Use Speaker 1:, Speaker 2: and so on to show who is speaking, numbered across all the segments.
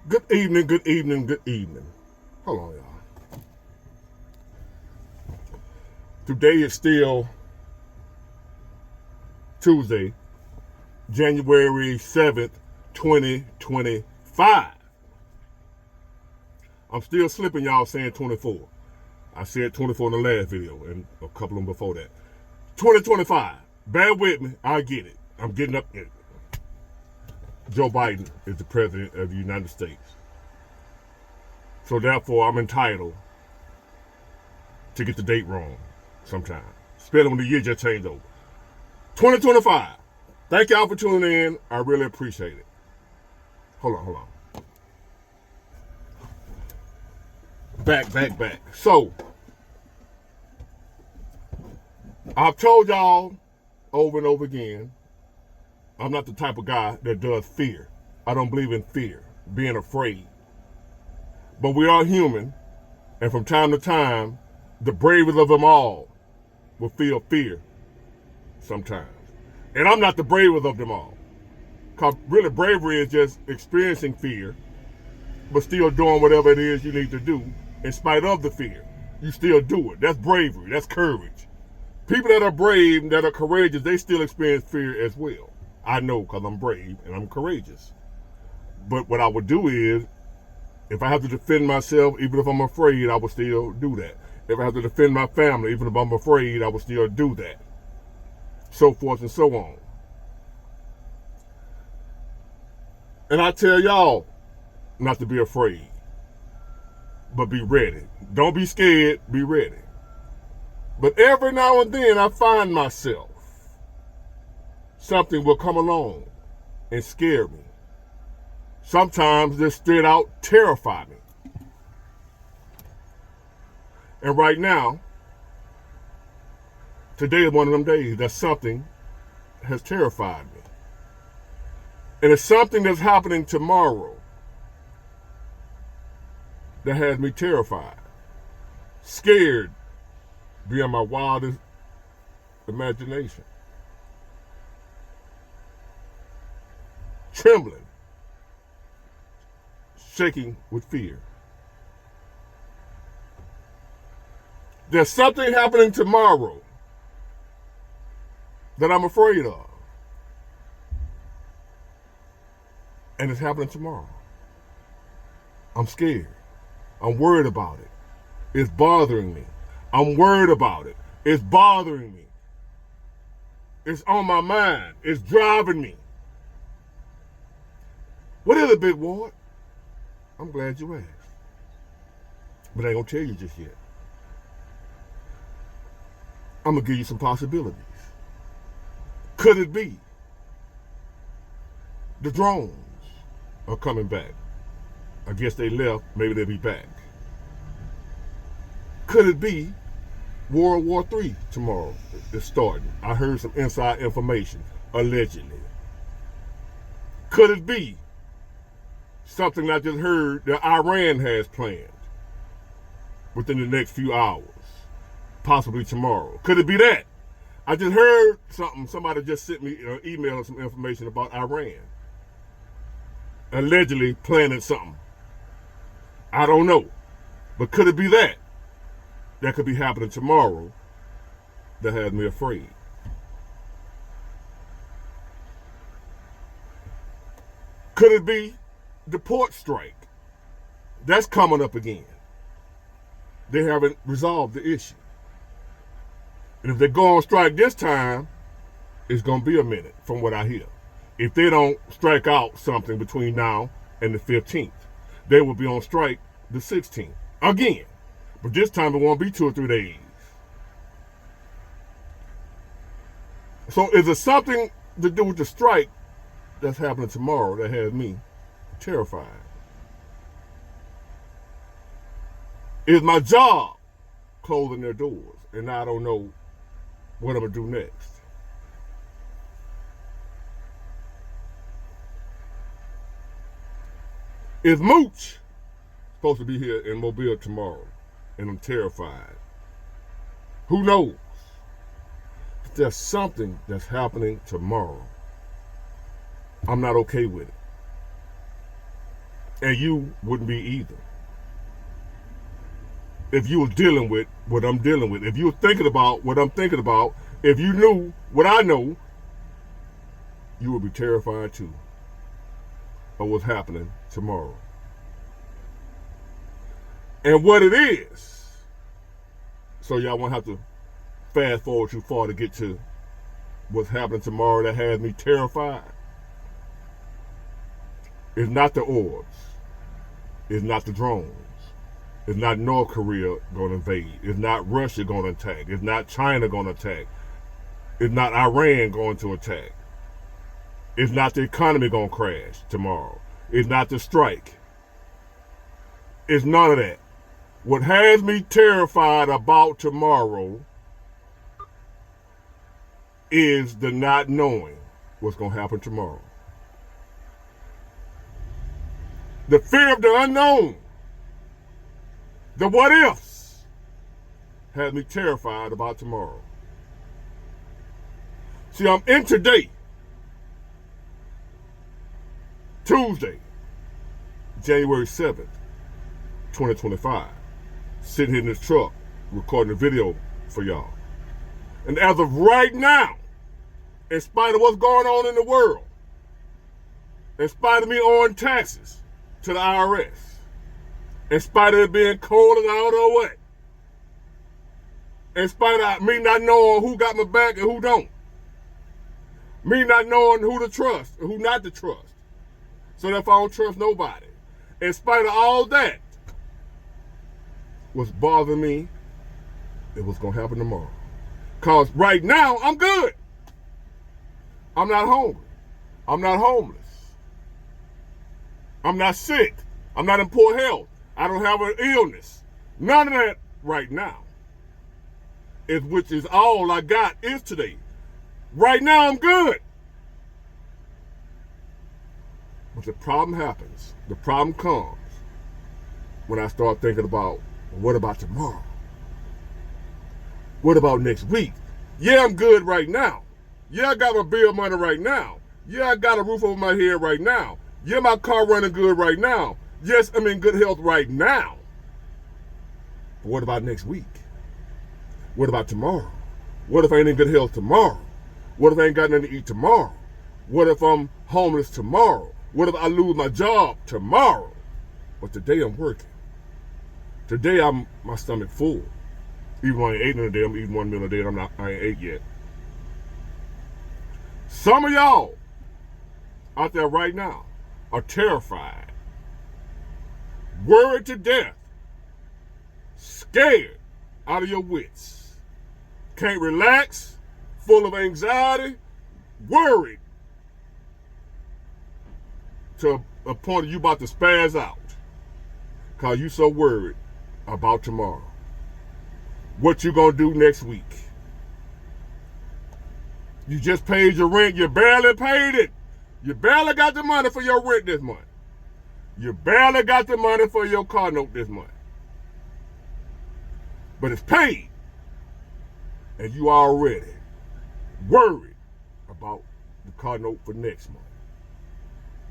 Speaker 1: Good evening, good evening, good evening. Hold on, y'all. Today is still Tuesday, January 7th, 2025. I'm still slipping, y'all, saying 24. I said 24 in the last video and a couple of them before that. 2025. Bear with me. I get it. I'm getting up in it. Joe Biden is the president of the United States. So therefore, I'm entitled to get the date wrong sometime, especially when the year just changed over. 2025. Thank y'all for tuning in. I really appreciate it. Hold on. Back. So, I've told y'all over and over again, I'm not the type of guy that does fear. I don't believe in fear, being afraid. But we are human, and from time to time, the bravest of them all will feel fear sometimes. And I'm not the bravest of them all. Because really, bravery is just experiencing fear, but still doing whatever it is you need to do in spite of the fear. You still do it. That's bravery. That's courage. People that are brave, that are courageous, they still experience fear as well. I know because I'm brave and I'm courageous. But what I would do is, if I have to defend myself, even if I'm afraid, I will still do that. If I have to defend my family, even if I'm afraid, I will still do that. So forth and so on. And I tell y'all not to be afraid, but be ready. Don't be scared, be ready. But every now and then I find myself, something will come along and scare me. Sometimes just straight out terrify me. And right now, today is one of them days that something has terrified me. And it's something that's happening tomorrow that has me terrified, scared beyond my wildest imagination, trembling, shaking with fear. There's something happening tomorrow that I'm afraid of. And it's happening tomorrow. I'm scared. I'm worried about it. It's bothering me. I'm worried about it. It's bothering me. It's on my mind. It's driving me. What is it, Big Ward? I'm glad you asked. But I ain't gonna tell you just yet. I'm gonna give you some possibilities. Could it be the drones are coming back? I guess they left. Maybe they'll be back. Could it be World War III tomorrow is starting? I heard some inside information, allegedly. Could it be something I just heard that Iran has planned within the next few hours, possibly tomorrow? Could it be that? I just heard something. Somebody just sent me an email with some information about Iran allegedly planning something. I don't know. But could it be that? That could be happening tomorrow that has me afraid. Could it be the port strike? That's coming up again. They haven't resolved the issue. And if they go on strike this time, it's going to be a minute from what I hear. If they don't strike out something between now and the 15th, they will be on strike the 16th again. But this time it won't be 2 or 3 days. So is there something to do with the strike that's happening tomorrow that has me terrified? Is my job closing their doors and I don't know what I'm going to do next? Is Mooch supposed to be here in Mobile tomorrow and I'm terrified? Who knows? But there's something that's happening tomorrow. I'm not okay with it. And you wouldn't be either. If you were dealing with what I'm dealing with, if you were thinking about what I'm thinking about, if you knew what I know, you would be terrified too of what's happening tomorrow. And what it is, so y'all won't have to fast forward too far to get to what's happening tomorrow that has me terrified. It's not the orbs. It's not the drones. It's not North Korea going to invade. It's not Russia going to attack. It's not China going to attack. It's not Iran going to attack. It's not the economy going to crash tomorrow. It's not the strike. It's none of that. What has me terrified about tomorrow is the not knowing what's going to happen tomorrow. The fear of the unknown, the what ifs, has me terrified about tomorrow. See, I'm in today, Tuesday, January 7th, 2025, sitting here in this truck recording a video for y'all. And as of right now, in spite of what's going on in the world, in spite of me owing taxes to the IRS, in spite of it being cold and all the way, in spite of me not knowing who got my back and who don't, me not knowing who to trust and who not to trust, so that if I don't trust nobody, in spite of all that, what's bothering me is what's going to happen tomorrow. Because right now, I'm good. I'm not hungry. I'm not homeless. I'm not sick. I'm not in poor health. I don't have an illness. None of that right now. Which is all I got is today. Right now, I'm good. But the problem happens. The problem comes when I start thinking about, well, what about tomorrow? What about next week? Yeah, I'm good right now. Yeah, I got my bill money right now. Yeah, I got a roof over my head right now. Yeah, my car running good right now. Yes, I'm in good health right now. But what about next week? What about tomorrow? What if I ain't in good health tomorrow? What if I ain't got nothing to eat tomorrow? What if I'm homeless tomorrow? What if I lose my job tomorrow? But today I'm working. Today my stomach full. Even when I ain't ate in a day, I'm eating 1 meal a day and I ain't ate yet. Some of y'all out there right now are terrified, worried to death, scared out of your wits, can't relax, full of anxiety, worried to a point you about to spaz out because you so worried about tomorrow. What you gonna do next week? You just paid your rent, you barely paid it. You barely got the money for your rent this month. You barely got the money for your car note this month. But it's paid. And you already worried about the car note for next month.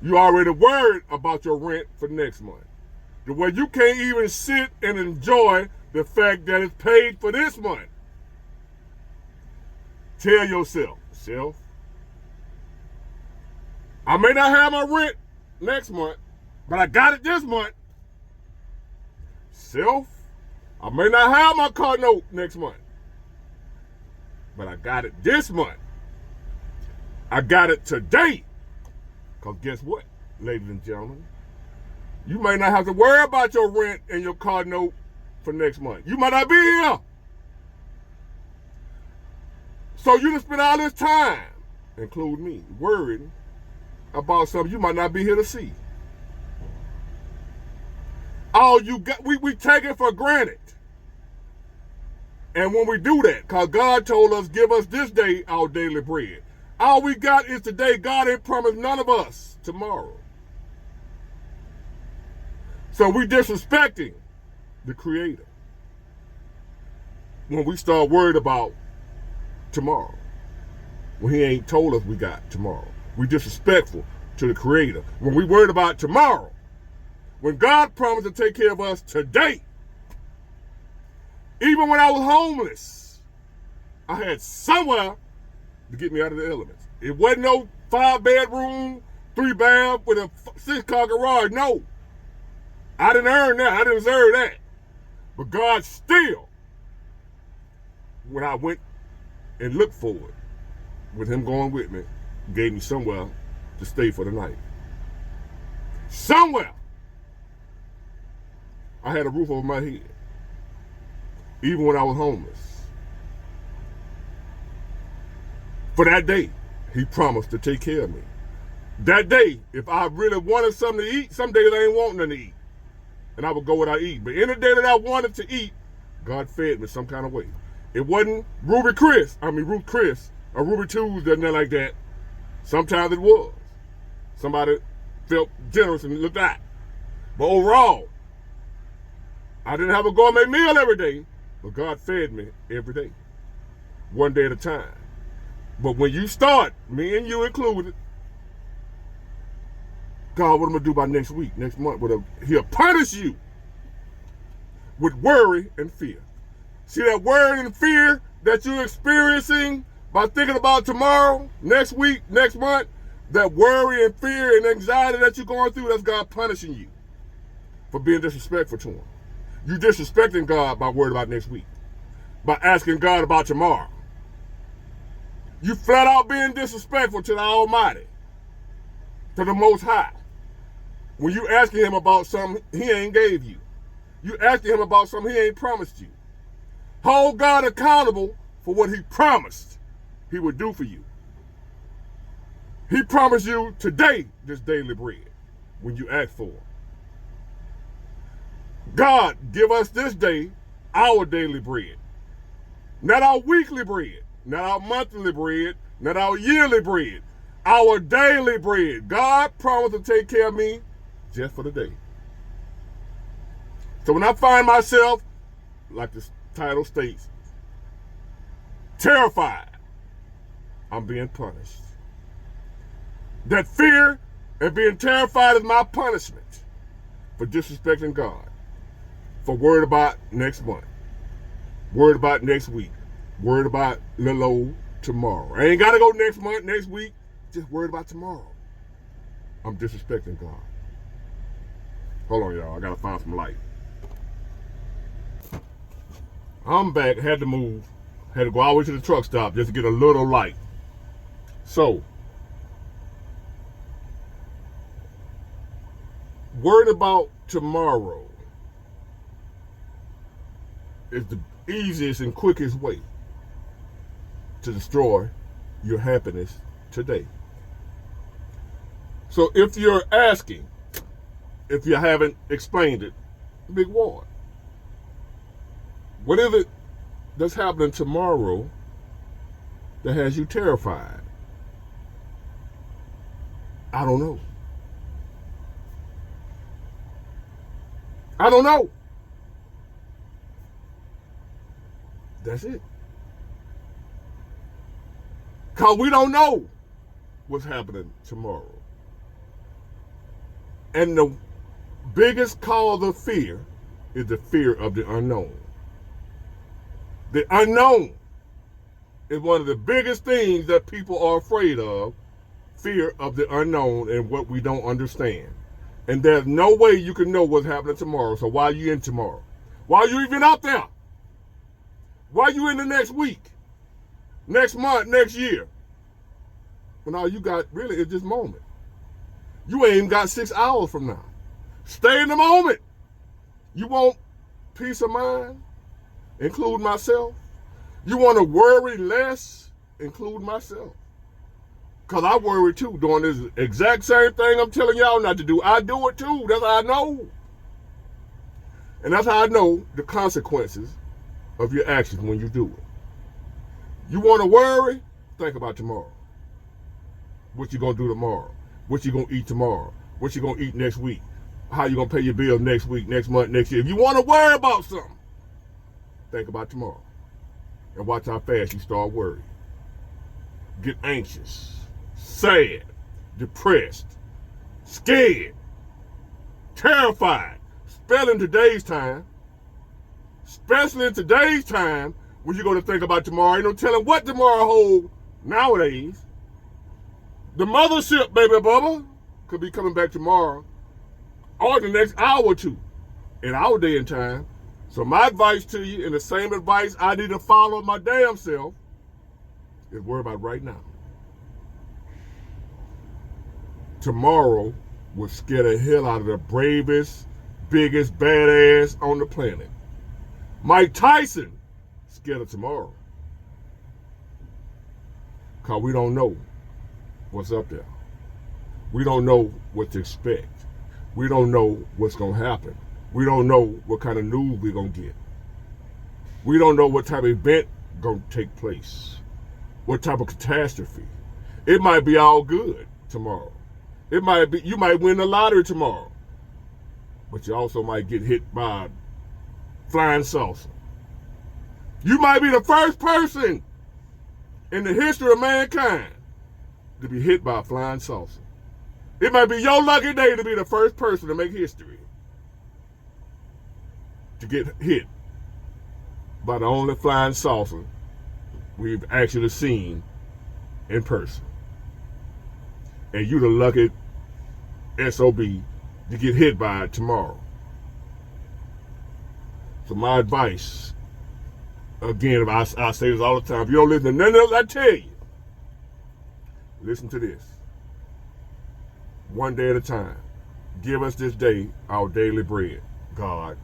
Speaker 1: You already worried about your rent for next month. The way you can't even sit and enjoy the fact that it's paid for this month. Tell yourself, I may not have my rent next month, but I got it this month. I may not have my car note next month, but I got it this month. I got it today. Because guess what, ladies and gentlemen? You may not have to worry about your rent and your car note for next month. You might not be here. So you just spend all this time, include me, worried about something you might not be here to see. All you got, we take it for granted. And when we do that, because God told us, give us this day our daily bread. All we got is today. God ain't promised none of us tomorrow. So we disrespecting the Creator when we start worried about tomorrow, when He ain't told us we got tomorrow. We disrespectful to the Creator when we worried about tomorrow When God promised to take care of us today, even when I was homeless, I had somewhere to get me out of the elements. It wasn't no 5-bedroom, 3-bath with a 6-car garage. No. I didn't earn that. I didn't deserve that. But God still, when I went and looked for it, with him going with me, gave me somewhere to stay for the night. Somewhere. I had a roof over my head. Even when I was homeless. For that day, he promised to take care of me. That day, if I really wanted something to eat, some days I ain't want nothing to eat. And I would go without eating. But any day that I wanted to eat, God fed me some kind of way. It wasn't Ruth Chris, or Ruby Tuesday, nothing like that. Sometimes it was. Somebody felt generous and looked out. But overall, I didn't have a gourmet meal every day, but God fed me every day. One day at a time. But when you start, me and you included, God, what am I going to do by next week, next month? He'll punish you with worry and fear. See that worry and fear that you're experiencing by thinking about tomorrow, next week, next month? That worry and fear and anxiety that you're going through, that's God punishing you for being disrespectful to him. You disrespecting God by worrying about next week, by asking God about tomorrow. You flat out being disrespectful to the Almighty, to the Most High. When you asking him about something he ain't gave you. You asking him about something he ain't promised you. Hold God accountable for what he promised he would do for you. He promised you today this daily bread when you ask for it. God, give us this day our daily bread. Not our weekly bread, not our monthly bread, not our yearly bread, our daily bread. God promised to take care of me just for the day. So when I find myself, like the title states, terrified, I'm being punished. That fear and being terrified is my punishment for disrespecting God, for worried about next month, worried about next week, worried about little old tomorrow. I ain't got to go next month, next week, just worried about tomorrow. I'm disrespecting God. Hold on, y'all. I got to find some light. I'm back. Had to move. Had to go all the way to the truck stop just to get a little light. So, worried about tomorrow is the easiest and quickest way to destroy your happiness today. So if you're asking, if you haven't explained it, Big Ward, what is it that's happening tomorrow that has you terrified? I don't know. I don't know. That's it. Because we don't know what's happening tomorrow. And the biggest cause of fear is the fear of the unknown. The unknown is one of the biggest things that people are afraid of, fear of the unknown and what we don't understand. And there's no way you can know what's happening tomorrow. So why are you in tomorrow? Why are you even out there? Why are you in the next week, next month, next year? When all you got really is this moment. You ain't even got 6 hours from now. Stay in the moment. You want peace of mind? Include myself. You want to worry less? Include myself. Because I worry too, doing this exact same thing I'm telling y'all not to do. I do it too. That's how I know. And that's how I know the consequences of your actions when you do it. You want to worry? Think about tomorrow. What you going to do tomorrow? What you going to eat tomorrow? What you going to eat next week? How you going to pay your bills next week, next month, next year? If you want to worry about something, think about tomorrow. And watch how fast you start worrying. Get anxious, sad, depressed, scared, terrified, especially in today's time. Especially in today's time, when you're going to think about tomorrow. Ain't no telling what tomorrow holds nowadays. The mothership, baby Bubba, could be coming back tomorrow or the next hour or two in our day and time. So my advice to you, and the same advice I need to follow my damn self, is worry about right now. Tomorrow will scare the hell out of the bravest, biggest badass on the planet. Mike Tyson scared of tomorrow. Because we don't know what's up there. We don't know what to expect. We don't know what's going to happen. We don't know what kind of news we're going to get. We don't know what type of event going to take place. What type of catastrophe. It might be all good tomorrow. It might be, you might win the lottery tomorrow. But you also might get hit by a flying saucer. You might be the first person in the history of mankind to be hit by a flying saucer. It might be your lucky day to be the first person to make history to get hit by the only flying saucer we've actually seen in person. And you the lucky SOB to get hit by it tomorrow. So my advice, again, I say this all the time, if you don't listen to nothing else I tell you, listen to this. One day at a time. Give us this day our daily bread, God.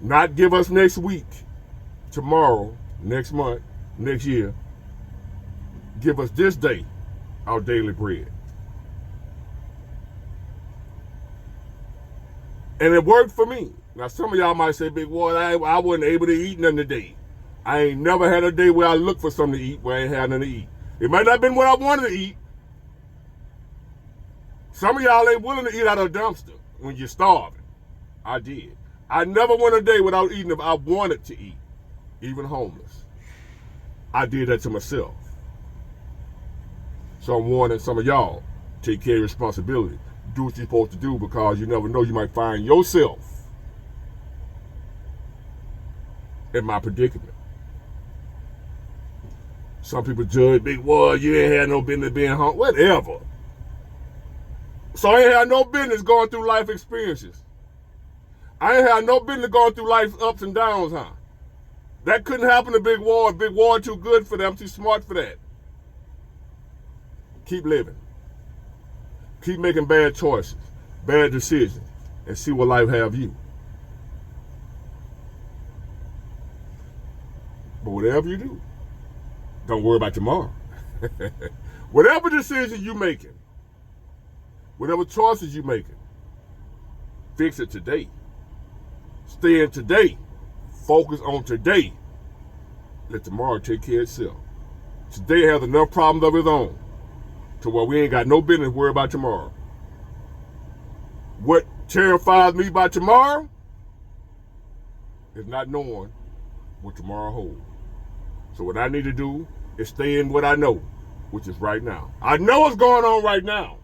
Speaker 1: Not give us next week, tomorrow, next month, next year. Give us this day our daily bread. And it worked for me. Now, some of y'all might say, Big Ward, I wasn't able to eat nothing today. I ain't never had a day where I looked for something to eat where I ain't had nothing to eat. It might not have been what I wanted to eat. Some of y'all ain't willing to eat out of a dumpster when you're starving. I did. I never went a day without eating if I wanted to eat, even homeless. I did that to myself. So I'm warning some of y'all, take care of your responsibility. Do what you're supposed to do, because you never know, you might find yourself in my predicament. Some people judge, Big Ward, you ain't had no business being home. Whatever. So I ain't had no business going through life experiences. I ain't had no business going through life's ups and downs, huh? That couldn't happen to Big Ward. Big Ward too good for that. I'm too smart for that. Keep living. Keep making bad choices, bad decisions, and see what life have you. But whatever you do, don't worry about tomorrow. Whatever decision you making, whatever choices you making, fix it today. Stay in today. Focus on today. Let tomorrow take care of itself. Today has enough problems of its own to where we ain't got no business to worry about tomorrow. What terrifies me about tomorrow is not knowing what tomorrow holds. So what I need to do is stay in what I know, which is right now. I know what's going on right now.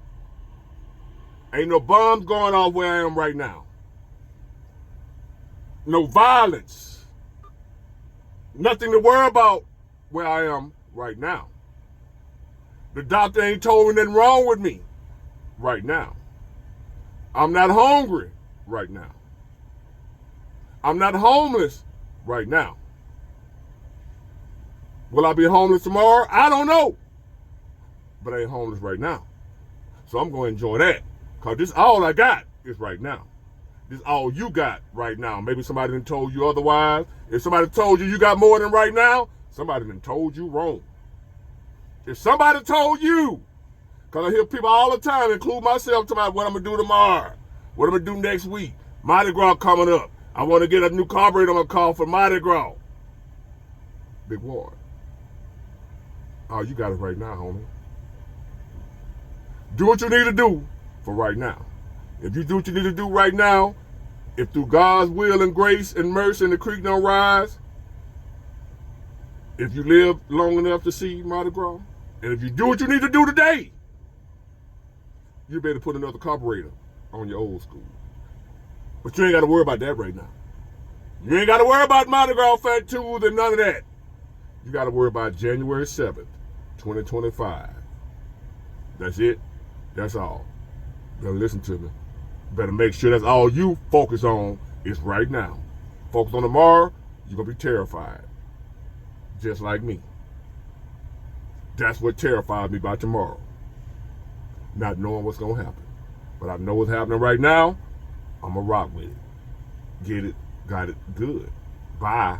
Speaker 1: Ain't no bombs going off where I am right now. No violence. Nothing to worry about where I am right now. The doctor ain't told me nothing wrong with me right now. I'm not hungry right now. I'm not homeless right now. Will I be homeless tomorrow? I don't know. But I ain't homeless right now. So I'm going to enjoy that. Because this all I got is right now. This all you got right now. Maybe somebody done told you otherwise. If somebody told you got more than right now, somebody done told you wrong. If somebody told you, because I hear people all the time, include myself, talking about what I'm going to do tomorrow, what I'm going to do next week. Mardi Gras coming up. I want to get a new carburetor I'm going to call for Mardi Gras. Big Ward. Oh, you got it right now, homie. Do what you need to do for right now. If you do what you need to do right now, if through God's will and grace and mercy and the creek don't rise, if you live long enough to see Mardi Gras, and if you do what you need to do today, you better put another carburetor on your old school. But you ain't got to worry about that right now. You ain't got to worry about Mardi Gras Fat Tools and none of that. You got to worry about January 7th, 2025. That's it. That's all. Better listen to me. Better make sure that's all you focus on is right now. Focus on tomorrow, you're going to be terrified. Just like me. That's what terrifies me about tomorrow. Not knowing what's going to happen. But I know what's happening right now. I'm going to rock with it. Get it. Got it. Good. Bye.